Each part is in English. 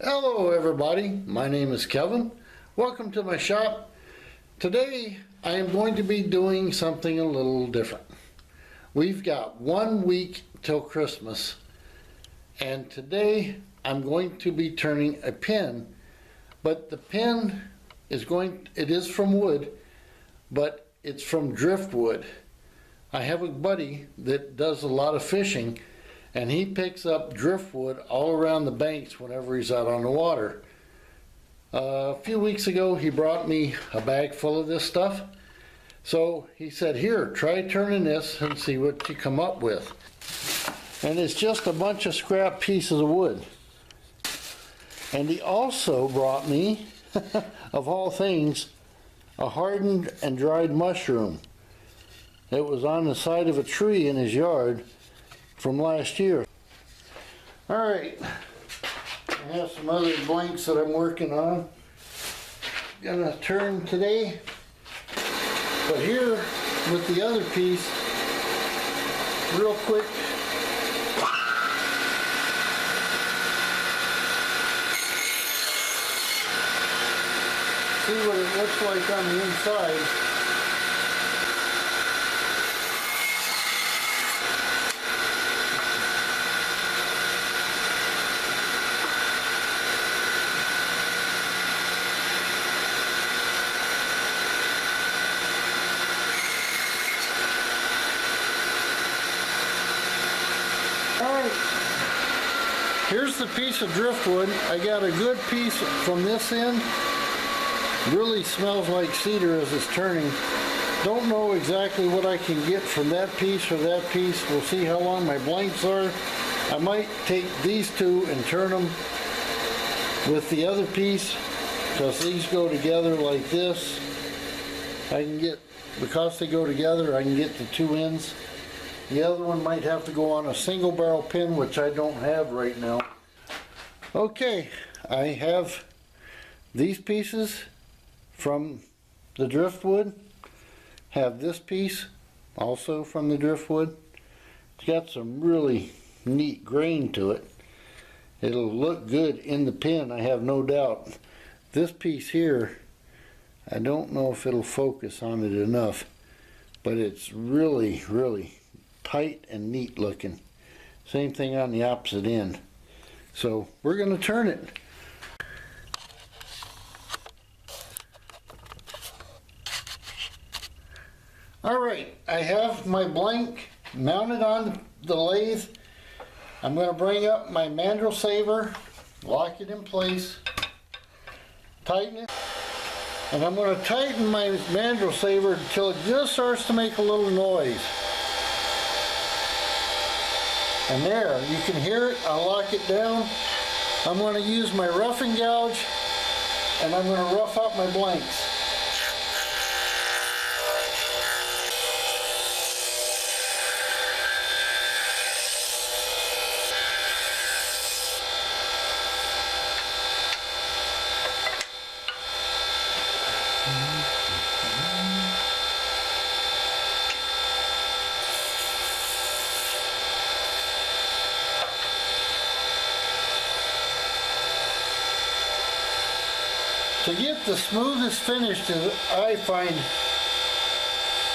Hello everybody, my name is Kevin. Welcome to my shop. Today I am going to be doing something a little different. We've got 1 week till Christmas, and today I'm going to be turning a pen, but the pen it is from wood, but it's from driftwood. I have a buddy that does a lot of fishing, and he picks up driftwood all around the banks whenever he's out on the water. A few weeks ago he brought me a bag full of this stuff. So he said, here, try turning this and see what you come up with. And it's just a bunch of scrap pieces of wood. And he also brought me, of all things, a hardened and dried mushroom. It was on the side of a tree in his yard from last year. Alright, I have some other blanks that I'm working on. Gonna turn today, but here with the other piece, real quick, see what it looks like on the inside. Here's the piece of driftwood. I got a good piece from this end. Really smells like cedar as it's turning. Don't know exactly what I can get from that piece or that piece. We'll see how long my blanks are. I might take these two and turn them with the other piece, because these go together like this. Because they go together, I can get the two ends. The other one might have to go on a single barrel pen, which I don't have right now. Okay, I have these pieces from the driftwood. Have this piece also from the driftwood. It's got some really neat grain to it. It'll look good in the pen, I have no doubt. This piece here, I don't know if it'll focus on it enough, but it's really, really tight and neat looking. Same thing on the opposite end. So we're going to turn it. Alright, I have my blank mounted on the lathe. I'm going to bring up my mandrel saver, lock it in place, tighten it, and I'm going to tighten my mandrel saver until it just starts to make a little noise. And there, you can hear it. I'll lock it down. I'm going to use my roughing gouge, and I'm going to rough out my blanks. To get the smoothest finish that I find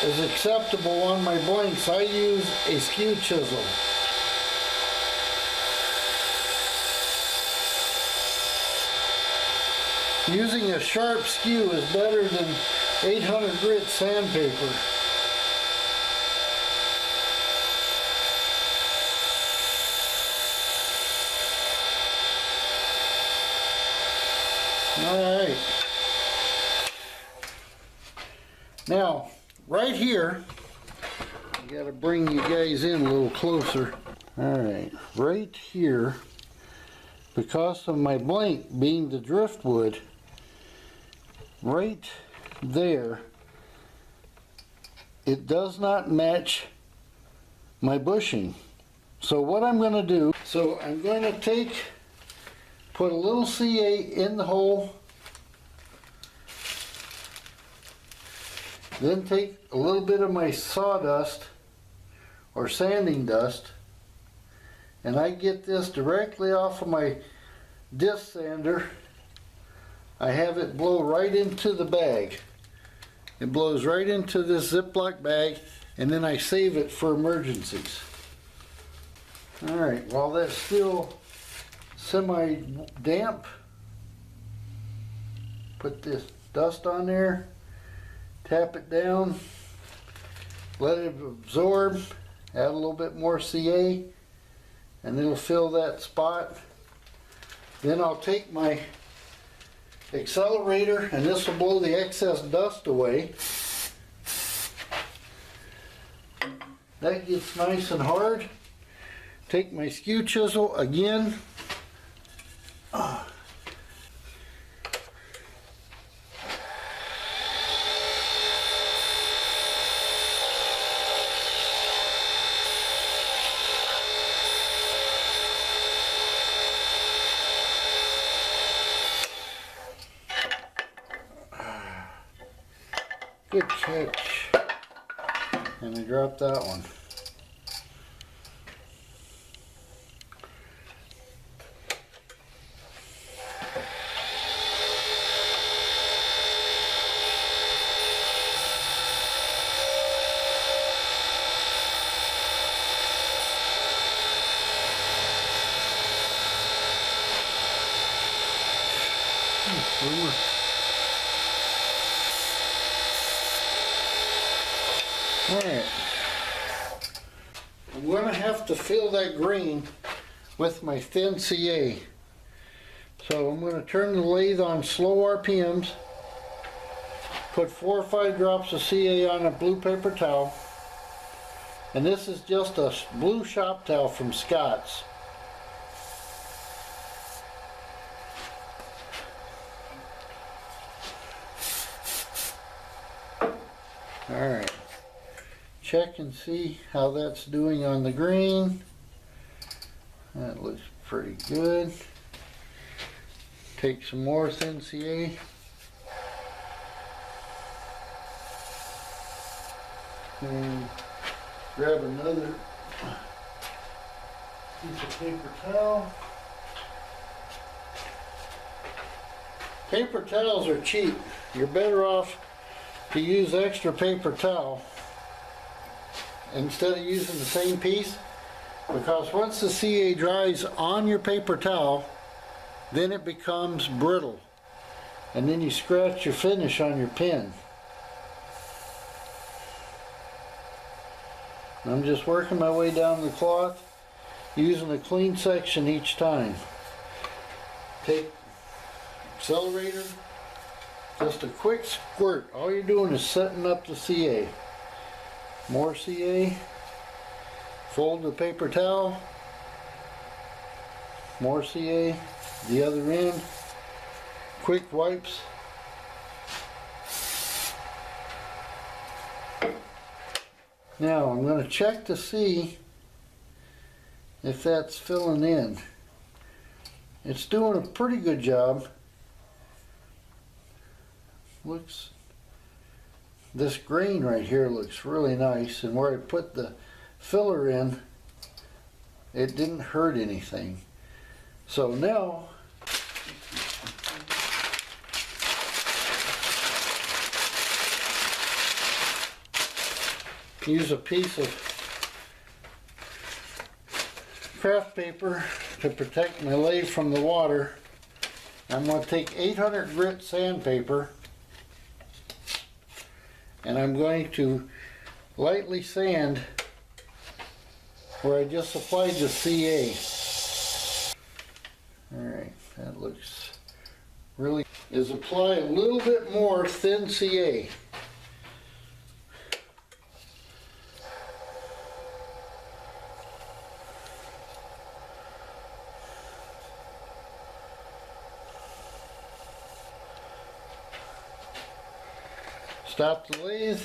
is acceptable on my blanks, I use a skew chisel. Using a sharp skew is better than 800 grit sandpaper. Alright. Now, right here, I gotta bring you guys in a little closer. Alright, right here, because of my blank being the driftwood, right there, it does not match my bushing. So what I'm going to do, I'm going to put a little CA in the hole, then take a little bit of my sawdust or sanding dust, and I get this directly off of my disc sander, I have it blow right into the bag. It blows right into this Ziploc bag, and then I save it for emergencies. Alright, while that's still semi-damp, put this dust on there, tap it down, let it absorb, add a little bit more CA, and it'll fill that spot. Then I'll take my accelerator, and this will blow the excess dust away. That gets nice and hard. Take my skew chisel again. Good catch. And I dropped that one. Alright, I'm going to have to fill that green with my thin CA. So I'm going to turn the lathe on slow RPMs, put 4 or 5 drops of CA on a blue paper towel, and this is just a blue shop towel from Scott's. Alright. Check and see how that's doing on the green. That looks pretty good. Take some more thin CA. And grab another piece of paper towel. Paper towels are cheap. You're better off to use extra paper towel instead of using the same piece, because once the CA dries on your paper towel, then it becomes brittle, and then you scratch your finish on your pen. I'm just working my way down the cloth using a clean section each time. Take accelerator, just a quick squirt. All you're doing is setting up the CA. More CA, fold the paper towel, more CA, the other end, quick wipes. Now I'm going to check to see if that's filling in. It's doing a pretty good job. Looks, this grain right here looks really nice, and where I put the filler in, it didn't hurt anything. So now use a piece of craft paper to protect my lathe from the water. I'm going to take 800 grit sandpaper, and I'm going to lightly sand where I just applied the CA. Alright, that looks really... is apply a little bit more thin CA. Stop the lathe,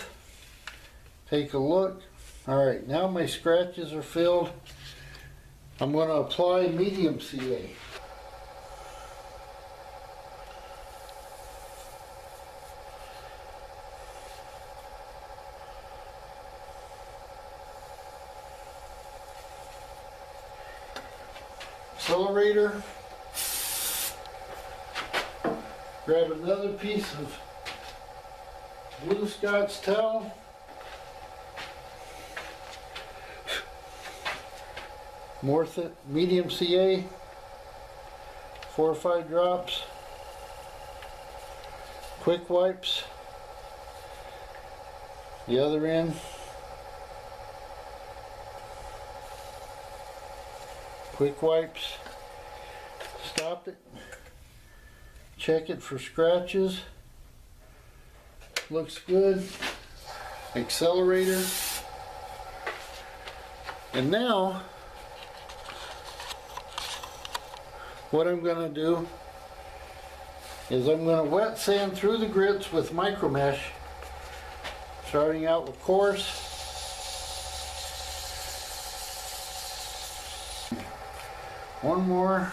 take a look. Alright, now my scratches are filled. I'm going to apply medium CA. Accelerator, Grab another piece of blue Scotch towel. More medium CA, 4 or 5 drops. Quick wipes, the other end. Quick wipes, stop it, check it for scratches, looks good, accelerator, and now what I'm going to do is I'm going to wet sand through the grits with micro mesh, starting out with coarse. One more,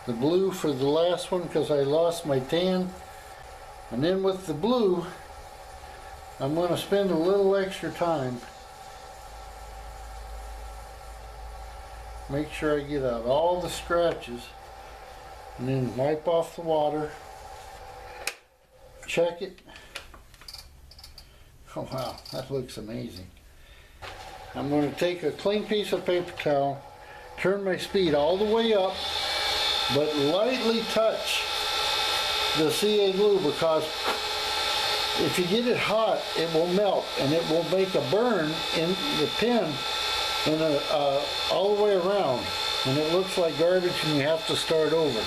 the blue for the last one because I lost my tan. And then with the blue, I'm going to spend a little extra time. Make sure I get out all the scratches. And then wipe off the water. Check it. Oh wow, that looks amazing. I'm going to take a clean piece of paper towel, turn my speed all the way up, but lightly touch the CA glue, because if you get it hot, it will melt and it will make a burn in the pen all the way around, and it looks like garbage and you have to start over.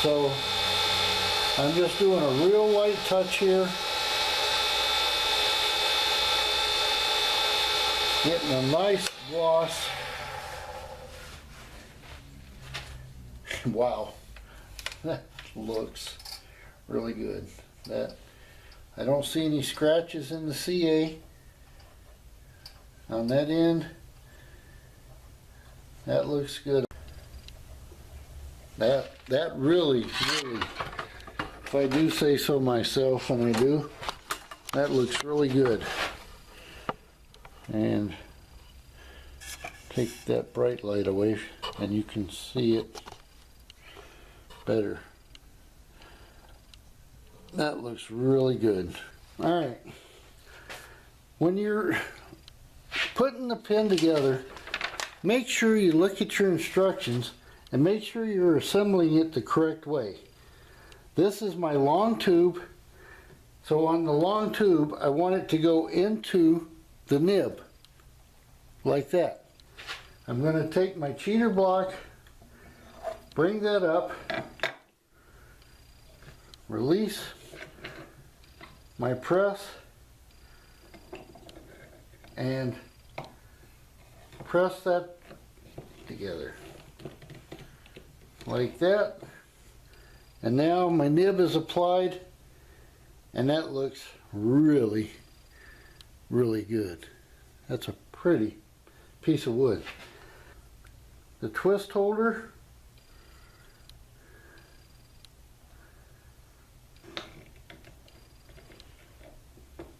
So I'm just doing a real light touch here, getting a nice gloss. Wow, that looks really good. I don't see any scratches in the CA on that end. That looks good. That really, if I do say so myself, and I do, that looks really good. And take that bright light away and you can see it better. That looks really good. Alright, when you're putting the pen together, make sure you look at your instructions and make sure you're assembling it the correct way. This is my long tube, so on the long tube I want it to go into the nib like that. I'm going to take my cheater block, bring that up, release my press, and press that together like that. And now my nib is applied, and that looks really, really good. That's a pretty piece of wood. The twist holder,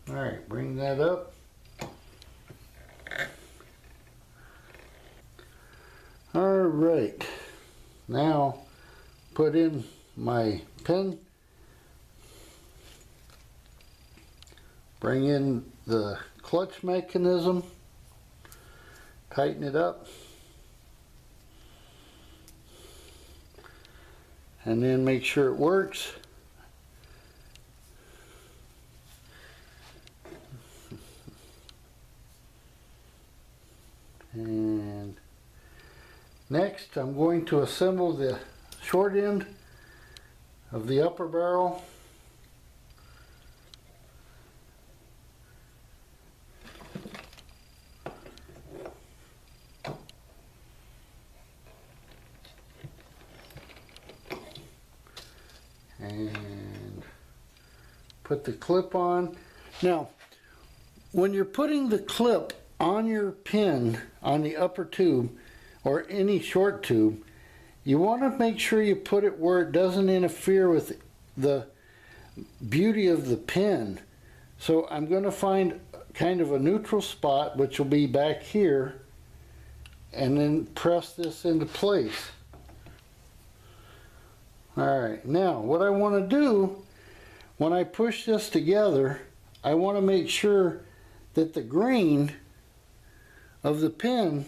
alright, bring that up. Alright, now put in my pen, bring in the clutch mechanism, tighten it up, and then make sure it works. And next I'm going to assemble the short end of the upper barrel. And put the clip on. Now, when you're putting the clip on your pen on the upper tube or any short tube, you want to make sure you put it where it doesn't interfere with the beauty of the pen. So I'm going to find kind of a neutral spot, which will be back here, and then press this into place. Alright, now what I want to do when I push this together, I want to make sure that the grain of the pen,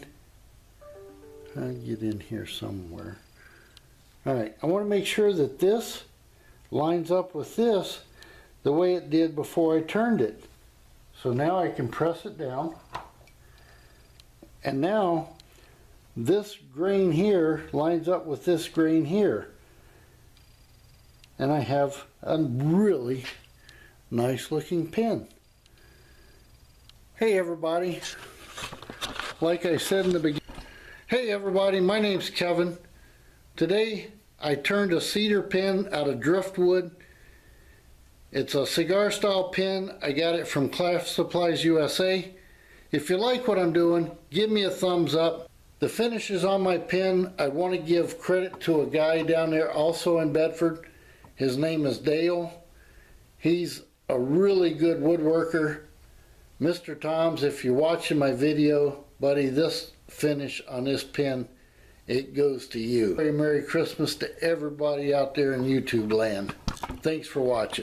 I'll get in here somewhere. Alright, I want to make sure that this lines up with this the way it did before I turned it. So now I can press it down, and now this grain here lines up with this grain here, and I have a really nice looking pen. Hey everybody, like I said in the beginning, hey everybody, my name's Kevin. Today I turned a cedar pen out of driftwood. It's a cigar style pen. I got it from Craft Supplies USA. If you like what I'm doing, give me a thumbs up. The finishes on my pen, I want to give credit to a guy down there also in Bedford. His name is Dale. He's a really good woodworker. Mr. Toms, if you're watching my video, buddy, this finish on this pen, it goes to you. Merry Christmas to everybody out there in YouTube land. Thanks for watching.